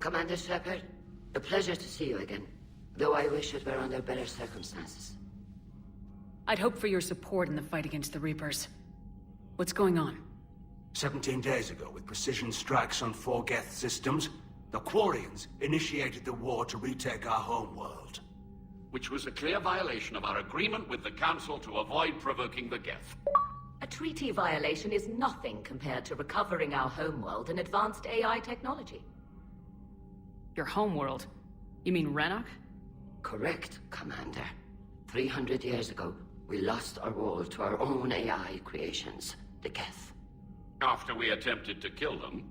Commander Shepard, a pleasure to see you again. Though I wish it were under better circumstances. I'd hoped for your support in the fight against the Reapers. What's going on? 17 days ago, with precision strikes on 4 Geth systems, the Quarians initiated the war to retake our homeworld. Which was a clear violation of our agreement with the Council to avoid provoking the Geth. A treaty violation is nothing compared to recovering our homeworld and advanced AI technology. Your homeworld? You mean Rannoch? Correct, Commander. 300 years ago, we lost our world to our own AI creations, the Geth. After we attempted to kill them.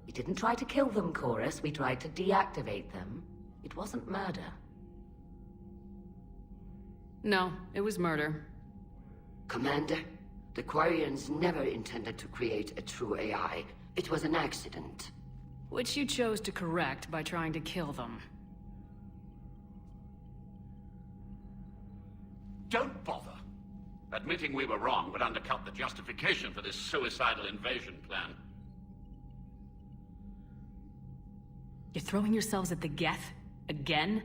We didn't try to kill them, Chorus. We tried to deactivate them. It wasn't murder. No, it was murder. Commander, the Quarians never intended to create a true AI. It was an accident. Which you chose to correct by trying to kill them. Don't bother. Admitting we were wrong would undercut the justification for this suicidal invasion plan. You're throwing yourselves at the Geth? Again?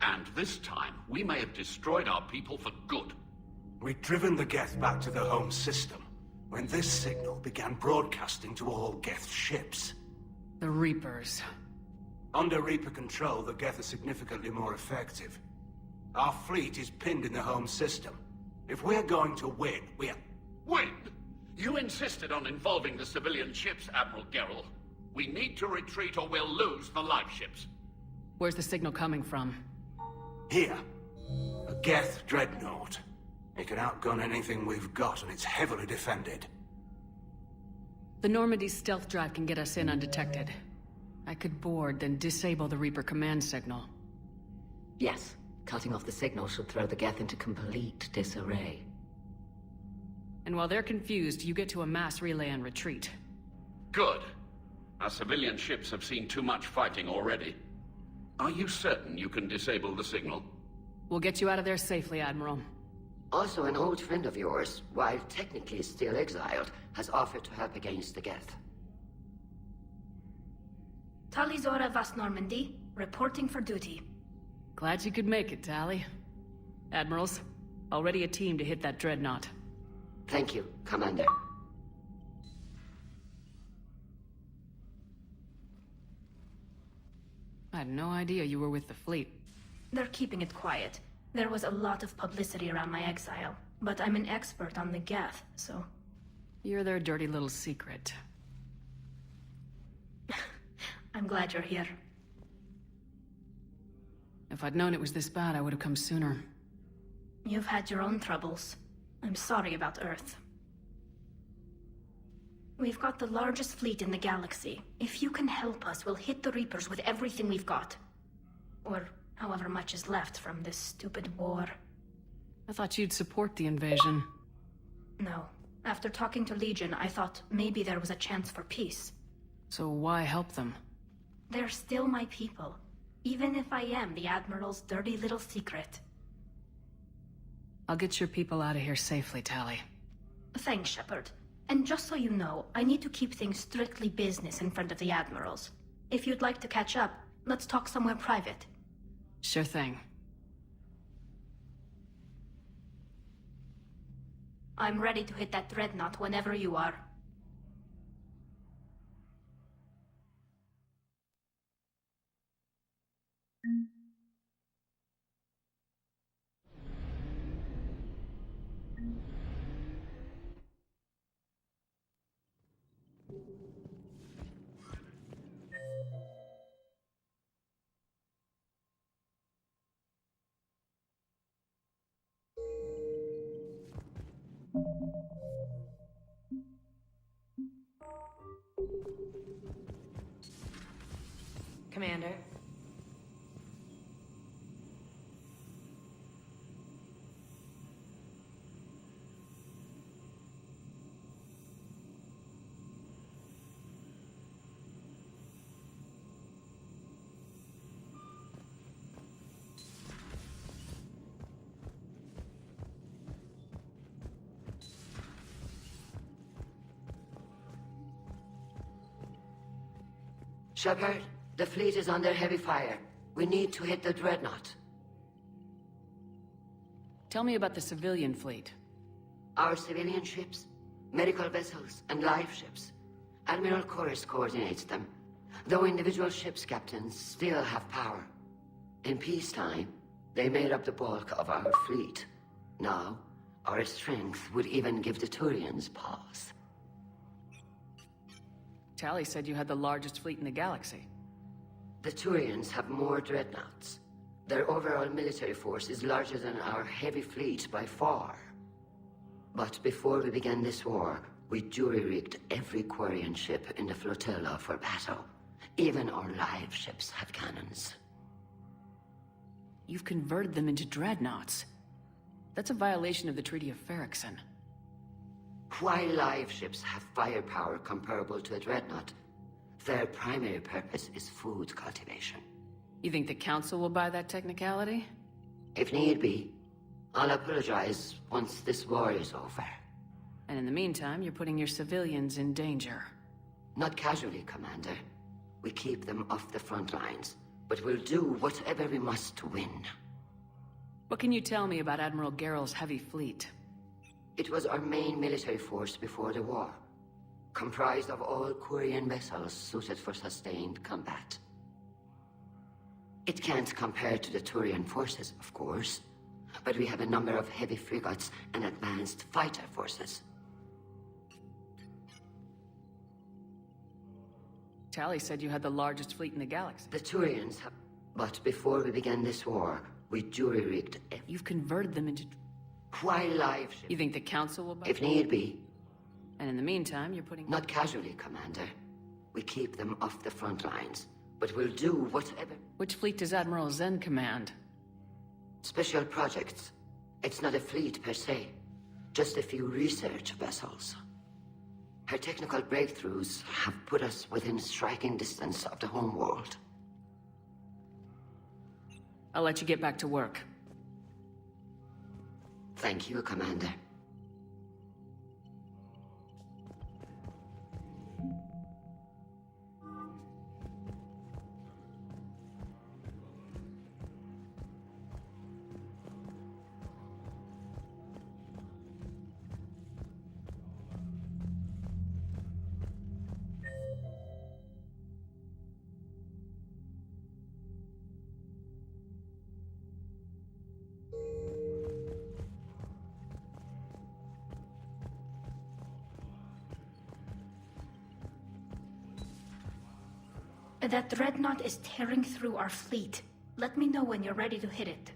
And this time, we may have destroyed our people for good. We'd driven the Geth back to the home system, when this signal began broadcasting to all Geth ships. The Reapers. Under Reaper control, the Geth are significantly more effective. Our fleet is pinned in the home system. If we're going to win, we're... Win? You insisted on involving the civilian ships, Admiral Gerrel. We need to retreat or we'll lose the live ships. Where's the signal coming from? Here. A Geth dreadnought. It can outgun anything we've got, and it's heavily defended. The Normandy's stealth drive can get us in undetected. I could board, then disable the Reaper command signal. Yes. Cutting off the signal should throw the Geth into complete disarray. And while they're confused, you get to a mass relay and retreat. Good. Our civilian ships have seen too much fighting already. Are you certain you can disable the signal? We'll get you out of there safely, Admiral. Also, an old friend of yours, while technically still exiled, has offered to help against the Geth. Tali Vast Normandy, reporting for duty. Glad you could make it, Tali. Admirals, already a team to hit that dreadnought. Thank you, Commander. I had no idea you were with the fleet. They're keeping it quiet. There was a lot of publicity around my exile, but I'm an expert on the Geth, so... You're their dirty little secret. I'm glad you're here. If I'd known it was this bad, I would have come sooner. You've had your own troubles. I'm sorry about Earth. We've got the largest fleet in the galaxy. If you can help us, we'll hit the Reapers with everything we've got. Or however much is left from this stupid war. I thought you'd support the invasion. No. After talking to Legion, I thought maybe there was a chance for peace. So why help them? They're still my people. Even if I am the Admiral's dirty little secret. I'll get your people out of here safely, Tali. Thanks, Shepard. And just so you know, I need to keep things strictly business in front of the Admirals. If you'd like to catch up, let's talk somewhere private. Sure thing. I'm ready to hit that dreadnought whenever you are. Commander. Shepard, The fleet is under heavy fire. We need to hit the dreadnought. Tell me about the civilian fleet. Our civilian ships, medical vessels, and life ships. Admiral Chorus coordinates them, though individual ships' captains still have power. In peacetime, they made up the bulk of our fleet. Now, our strength would even give the Turians pause. Tali said you had the largest fleet in the galaxy. The Turians have more dreadnoughts. Their overall military force is larger than our heavy fleet by far. But before we began this war, we jury-rigged every Quarian ship in the flotilla for battle. Even our live ships have cannons. You've converted them into dreadnoughts. That's a violation of the Treaty of Ferrixon. While live ships have firepower comparable to a dreadnought, their primary purpose is food cultivation. You think the Council will buy that technicality? If need be, I'll apologize once this war is over. And in the meantime, you're putting your civilians in danger. Not casually, Commander. We keep them off the front lines, but we'll do whatever we must to win. What can you tell me about Admiral Garrel's heavy fleet? It was our main military force before the war, comprised of all Quarian vessels suited for sustained combat. It can't compare to the Turian forces, of course, but we have a number of heavy frigates and advanced fighter forces. Tali said you had the largest fleet in the galaxy. The Turians have... But before we began this war, we jury-rigged... You've converted them into... While live ships... You think the Council will buy... If need be. And in the meantime, you're putting... Not casually, Commander. We keep them off the front lines, but we'll do whatever... Which fleet does Admiral Zen command? Special projects. It's not a fleet per se, just a few research vessels. Her technical breakthroughs have put us within striking distance of the homeworld. I'll let you get back to work. Thank you, Commander. That dreadnought is tearing through our fleet. Let me know when you're ready to hit it.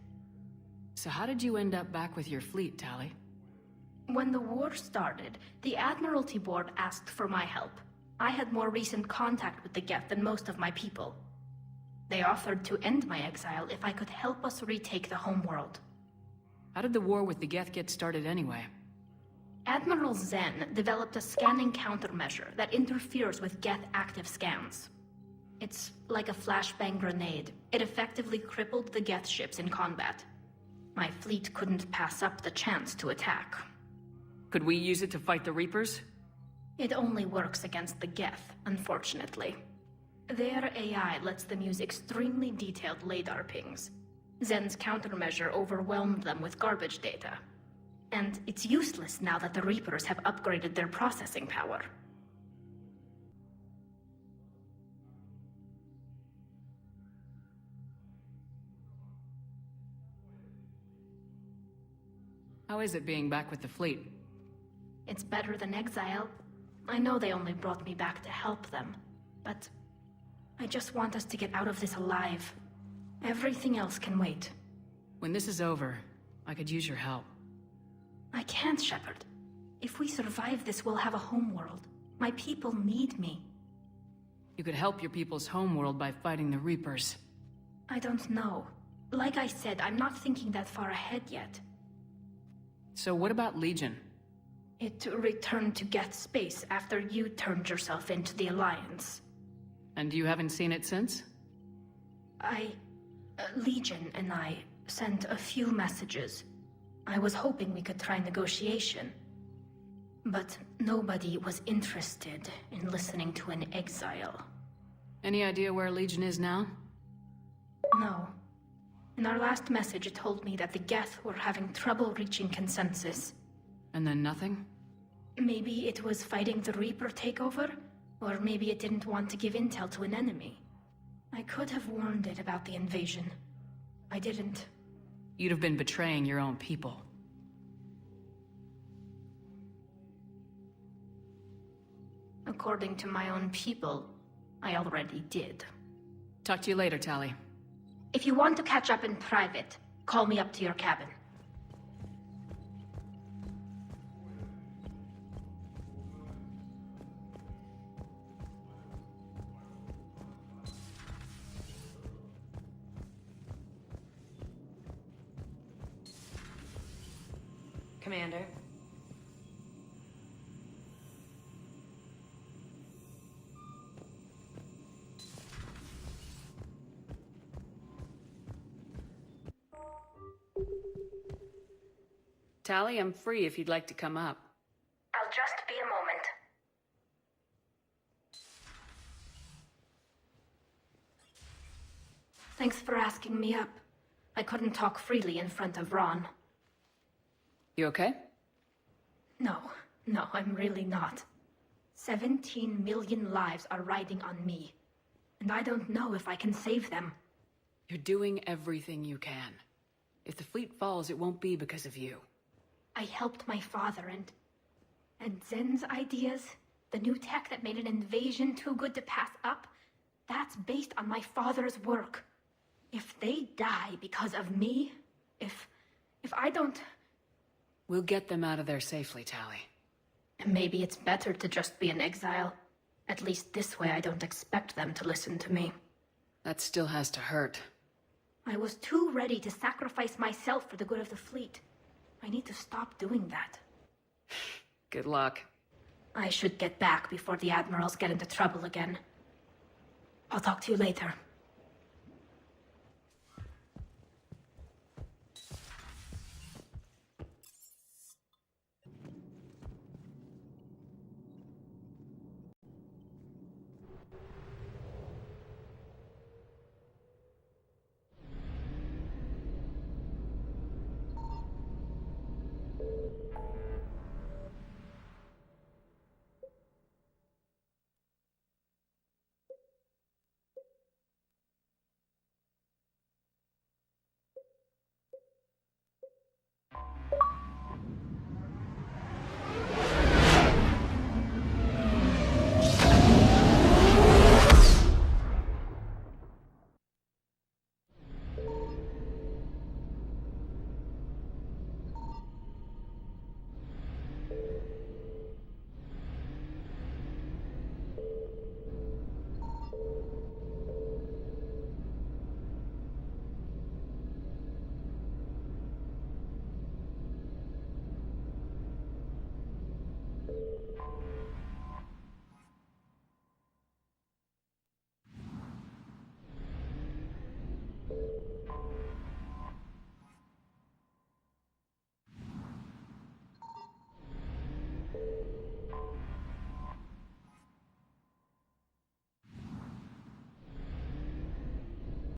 So how did you end up back with your fleet, Tali? When the war started, the Admiralty Board asked for my help. I had more recent contact with the Geth than most of my people. They offered to end my exile if I could help us retake the homeworld. How did the war with the Geth get started anyway? Admiral Zen developed a scanning countermeasure that interferes with Geth active scans. It's like a flashbang grenade. It effectively crippled the Geth ships in combat. My fleet couldn't pass up the chance to attack. Could we use it to fight the Reapers? It only works against the Geth, unfortunately. Their AI lets them use extremely detailed LADAR pings. Zen's countermeasure overwhelmed them with garbage data. And it's useless now that the Reapers have upgraded their processing power. How is it being back with the fleet? It's better than exile. I know they only brought me back to help them, but I just want us to get out of this alive. Everything else can wait. When this is over, I could use your help. I can't, Shepard. If we survive this, we'll have a homeworld. My people need me. You could help your people's homeworld by fighting the Reapers. I don't know. Like I said, I'm not thinking that far ahead yet. So what about Legion? It returned to Geth space after you turned yourself into the Alliance. And you haven't seen it since? Legion and I sent a few messages. I was hoping we could try negotiation. But nobody was interested in listening to an exile. Any idea where Legion is now? No. In our last message, it told me that the Geth were having trouble reaching consensus. And then nothing? Maybe it was fighting the Reaper takeover, or maybe it didn't want to give intel to an enemy. I could have warned it about the invasion. I didn't. You'd have been betraying your own people. According to my own people, I already did. Talk to you later, Tali. If you want to catch up in private, call me up to your cabin. Commander. Tali, I'm free if you'd like to come up. I'll just be a moment. Thanks for asking me up. I couldn't talk freely in front of Ron. You okay? No, I'm really not. 17 million lives are riding on me, and I don't know if I can save them. You're doing everything you can. If the fleet falls, it won't be because of you. I helped my father and Zen's ideas, the new tech that made an invasion too good to pass up, that's based on my father's work. If they die because of me, if I don't... We'll get them out of there safely, Tali. Maybe it's better to just be in exile. At least this way I don't expect them to listen to me. That still has to hurt. I was too ready to sacrifice myself for the good of the fleet. I need to stop doing that. Good luck. I should get back before the admirals get into trouble again. I'll talk to you later.